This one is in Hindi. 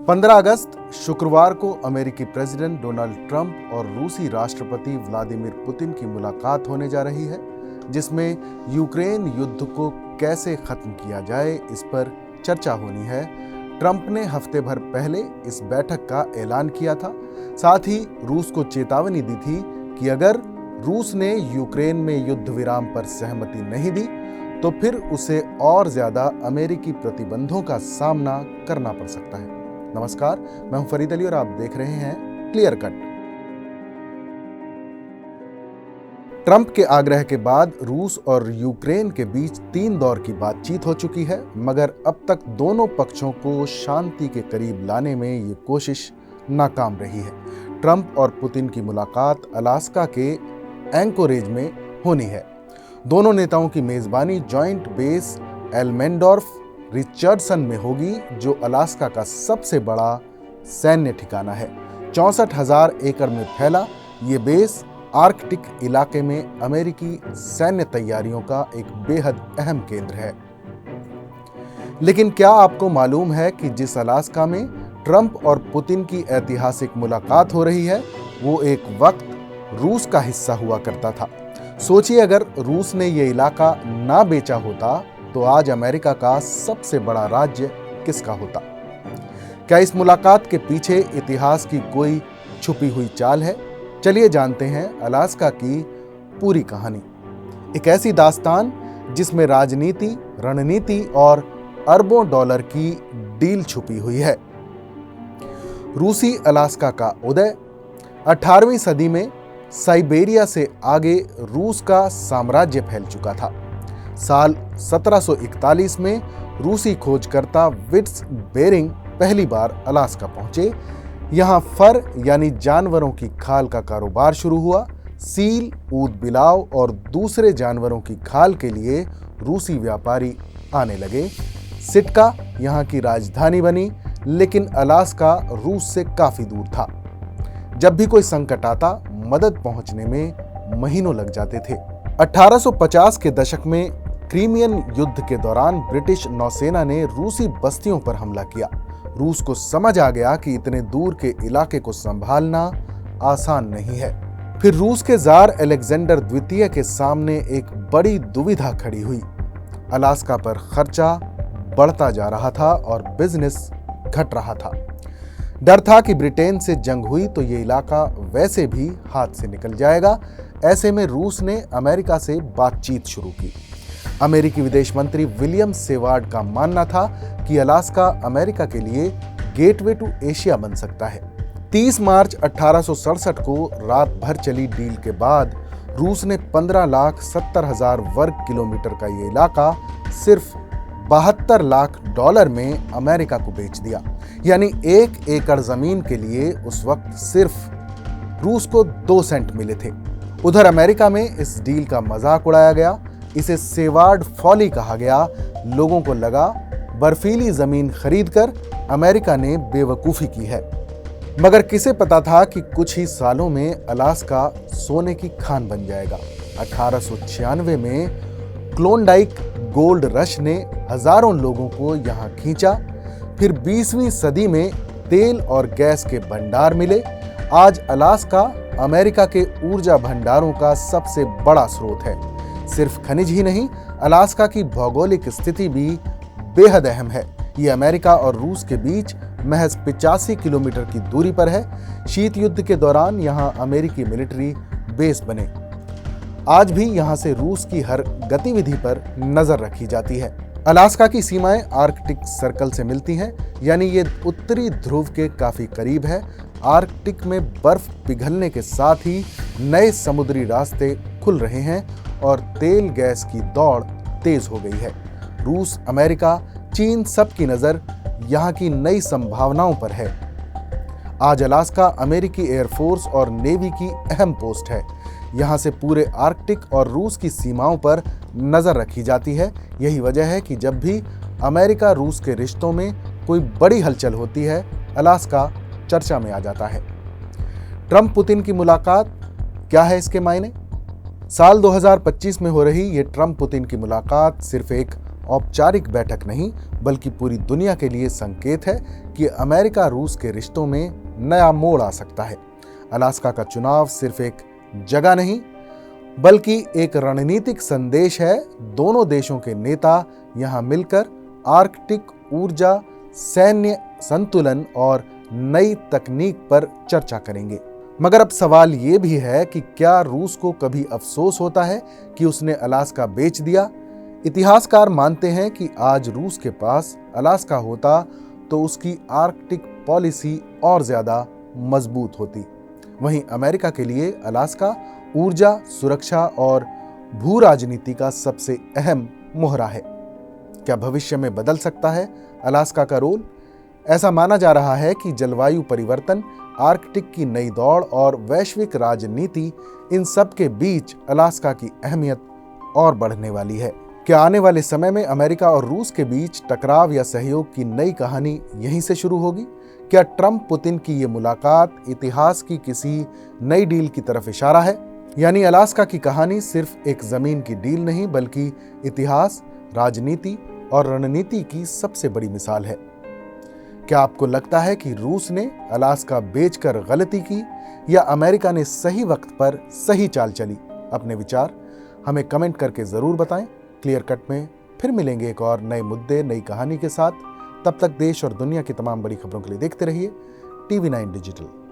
15 अगस्त शुक्रवार को अमेरिकी प्रेसिडेंट डोनाल्ड ट्रंप और रूसी राष्ट्रपति व्लादिमीर पुतिन की मुलाकात होने जा रही है, जिसमें यूक्रेन युद्ध को कैसे खत्म किया जाए इस पर चर्चा होनी है। ट्रंप ने हफ्ते भर पहले इस बैठक का ऐलान किया था। साथ ही रूस को चेतावनी दी थी कि अगर रूस ने यूक्रेन में युद्ध विराम पर सहमति नहीं दी तो फिर उसे और ज्यादा अमेरिकी प्रतिबंधों का सामना करना पड़ सकता है। नमस्कार, मैं हूं फरीद अली और आप देख रहे हैं क्लियर कट। ट्रंप के आग्रह के बाद रूस और यूक्रेन के बीच 3 दौर की बातचीत हो चुकी है, मगर अब तक दोनों पक्षों को शांति के करीब लाने में ये कोशिश नाकाम रही है। ट्रंप और पुतिन की मुलाकात अलास्का के एंकोरेज में होनी है। दोनों नेताओं की मेजबानी जॉइंट बेस एल्मेंडोर्फ रिचर्डसन में होगी, जो अलास्का का सबसे बड़ा सैन्य ठिकाना है। 64,000 एकड़ में फैला ये बेस आर्कटिक इलाके में अमेरिकी सैन्य तैयारियों का एक बेहद अहम केंद्र है। लेकिन क्या आपको मालूम है कि जिस अलास्का में ट्रंप और पुतिन की ऐतिहासिक मुलाकात हो रही है, वो एक वक्त रूस का हिस्सा हुआ करता था। सोचिए, अगर रूस ने ये इलाका ना बेचा होता तो आज अमेरिका का सबसे बड़ा राज्य किसका होता? क्या इस मुलाकात के पीछे इतिहास की कोई छुपी हुई चाल है? चलिए जानते हैं अलास्का की पूरी कहानी। एक ऐसी दास्तान जिसमें राजनीति, रणनीति और अरबों डॉलर की डील छुपी हुई है। रूसी अलास्का का उदय 18वीं सदी में साइबेरिया से आगे रूस का साम्राज्य फैल चुका था। साल 1741 में रूसी खोजकर्ता विट्स बेरिंग पहली बार अलास्का पहुंचे। यहां फर यानी जानवरों की खाल का कारोबार शुरू हुआ। सील, ऊद बिलाव और दूसरे जानवरों की खाल के लिए रूसी व्यापारी आने लगे। सिटका यहां की राजधानी बनी, लेकिन अलास्का रूस से काफी दूर था। जब भी कोई संकट आता, मदद पहुंचने में महीनों लग जाते थे। 1850 के दशक में क्रीमियन युद्ध के दौरान ब्रिटिश नौसेना ने रूसी बस्तियों पर हमला किया। रूस को समझ आ गया कि इतने दूर के इलाके को संभालना आसान नहीं है। फिर रूस के जार अलेक्जेंडर द्वितीय के सामने एक बड़ी दुविधा खड़ी हुई। अलास्का पर खर्चा बढ़ता जा रहा था और बिजनेस घट रहा था। डर था कि ब्रिटेन से जंग हुई तो ये इलाका वैसे भी हाथ से निकल जाएगा। ऐसे में रूस ने अमेरिका से बातचीत शुरू की। अमेरिकी विदेश मंत्री विलियम सेवार्ड का मानना था कि अलास्का अमेरिका के लिए गेटवे टू एशिया बन सकता है। 30 मार्च 1867 को रात भर चली डील के बाद रूस ने 15,70,000 वर्ग किलोमीटर का ये इलाका सिर्फ $72 लाख में अमेरिका को बेच दिया। यानी 1 एकड़ जमीन के लिए उस वक्त सिर्फ रूस को 2 सेंट मिले थे। उधर अमेरिका में इस डील का मजाक उड़ाया गया। इसे सेवार्ड फॉली कहा गया। लोगों को लगा बर्फीली जमीन खरीदकर अमेरिका ने बेवकूफी की है। मगर किसे पता था कि कुछ ही सालों में अलास्का सोने की खान बन जाएगा। 1896 में क्लोनडाइक गोल्ड रश ने हजारों लोगों को यहां खींचा। फिर 20वीं सदी में तेल और गैस के भंडार मिले। आज अलास्का अमेरिका के ऊर्जा भंडारों का सबसे बड़ा स्रोत है। सिर्फ खनिज ही नहीं, अलास्का की भौगोलिक स्थिति भी बेहद अहम है। ये अमेरिका और रूस के बीच महज 85 किलोमीटर की दूरी पर है। शीत युद्ध के दौरान यहां अमेरिकी मिलिट्री बेस बने। आज भी यहां से रूस की हर गतिविधि पर नजर रखी जाती है। अलास्का की सीमाएं आर्कटिक सर्कल से मिलती हैं, यानी ये उत्तरी ध्रुव के काफी करीब है। आर्कटिक में बर्फ पिघलने के साथ ही नए समुद्री रास्ते खुल रहे हैं और तेल गैस की दौड़ तेज हो गई है। रूस, अमेरिका, चीन, सबकी नजर यहाँ की नई संभावनाओं पर है। आज अलास्का अमेरिकी एयरफोर्स और नेवी की अहम पोस्ट है। यहाँ से पूरे आर्कटिक और रूस की सीमाओं पर नजर रखी जाती है। यही वजह है कि जब भी अमेरिका रूस के रिश्तों में कोई बड़ी हलचल होती है, अलास्का चर्चा में आ जाता है। ट्रंप पुतिन की मुलाकात, क्या है इसके मायने? साल 2025 में हो रही ये ट्रंप पुतिन की मुलाकात सिर्फ एक औपचारिक बैठक नहीं बल्कि पूरी दुनिया के लिए संकेत है कि अमेरिका रूस के रिश्तों में नया मोड़ आ सकता है। अलास्का का चुनाव सिर्फ एक जगह नहीं बल्कि एक रणनीतिक संदेश है। दोनों देशों के नेता यहां मिलकर आर्कटिक ऊर्जा, सैन्य संतुलन और नई तकनीक पर चर्चा करेंगे। मगर अब सवाल यह भी है कि क्या रूस को कभी अफसोस होता है कि उसने अलास्का बेच दिया? इतिहासकार मानते हैं कि आज रूस के पास अलास्का होता तो उसकी आर्कटिक पॉलिसी और ज्यादा मजबूत होती। वहीं अमेरिका के लिए अलास्का ऊर्जा, सुरक्षा और भू राजनीति का सबसे अहम मोहरा है। क्या भविष्य में बदल सकता है अलास्का का रोल? ऐसा माना जा रहा है कि जलवायु परिवर्तन, आर्कटिक की नई दौड़ और वैश्विक राजनीति, इन सब के बीच अलास्का की अहमियत और बढ़ने वाली है। क्या आने वाले समय में अमेरिका और रूस के बीच टकराव या सहयोग की नई कहानी यहीं से शुरू होगी? क्या ट्रंप पुतिन की ये मुलाकात इतिहास की किसी नई डील की तरफ इशारा है? यानी अलास्का की कहानी सिर्फ एक जमीन की डील नहीं बल्कि इतिहास, राजनीति और रणनीति की सबसे बड़ी मिसाल है। क्या आपको लगता है कि रूस ने अलास्का बेचकर गलती की या अमेरिका ने सही वक्त पर सही चाल चली? अपने विचार हमें कमेंट करके जरूर बताएं। क्लियर कट में फिर मिलेंगे एक और नए मुद्दे, नई कहानी के साथ। तब तक देश और दुनिया की तमाम बड़ी खबरों के लिए देखते रहिए TV9 डिजिटल।